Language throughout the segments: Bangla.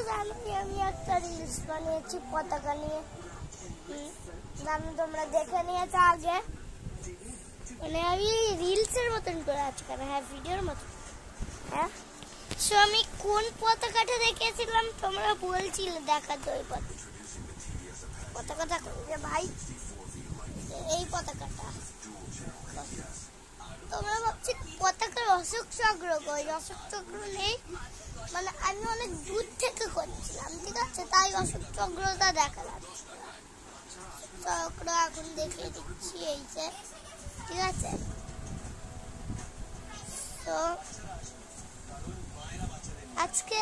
জানি আমি একটা রিলস বানিয়েছি পতাকা নিয়ে, জানো তোমরা দেখে নিয়েছো আগে, মানে আমি রিলসের মতন করে আছি কেন, হ্যাঁ ভিডিওর মতন। হ্যাঁ সো আমি কোন পতাকাটা দেখেছিলাম তোমরা বলছিলে দেখাতো, ওই পতাকাটা ভাই, এই পতাকাটা তোমরা ভাবছি পতাকার অশোক চক্র কই, অশোক চক্র নেই, মানে আমি অনেক দূর থেকে করছিলাম, ঠিক আছে, তাই অশোক চক্রটা দেখা যাচ্ছে। চক্র এখন দেখিয়ে দিচ্ছি, এই যে, ঠিক আছে। তো আজকে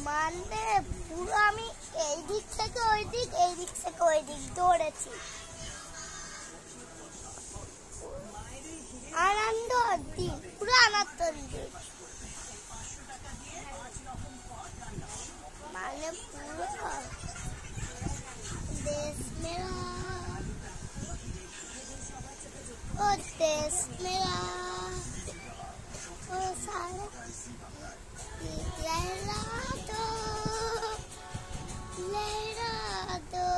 মানে পুরো আমি এই দিক থেকে ওই দিক, এই দিক থেকে ওই দিক দৌড়েছি, আনন্দ দিন, পুরো আনন্দ দিন, মানে পুরো দেশ মেরা, ও দেশ মেরা, ও সারা लहरा दो, लहरा दो।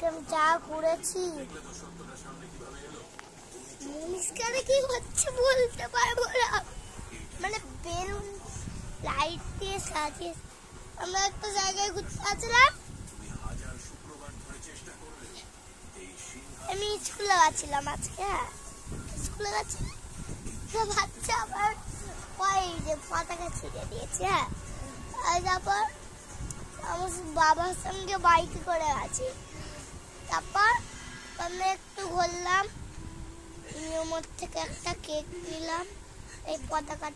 আমি যা ঘুরেছি, মুনিশকারে কি হচ্ছে বলতে পারবো না, মানে বেলুন লাইট দিয়ে সাজিয়ে আমরা একটা জায়গায় ঘুরতে আসলাম। আমি স্কুলে গেছিলাম আজকে, হ্যাঁ স্কুলে গেছিলাম, বাচ্চা আবার ওই যে পতাকা ছিঁড়ে দিয়েছে, হ্যাঁ, আর তারপর আমার বাবার সঙ্গে বাইকে করে গেছি, তারপর আমরা একটু ঘুরলাম, নিয়মের থেকে একটা কেক নিলাম, এই পতাকা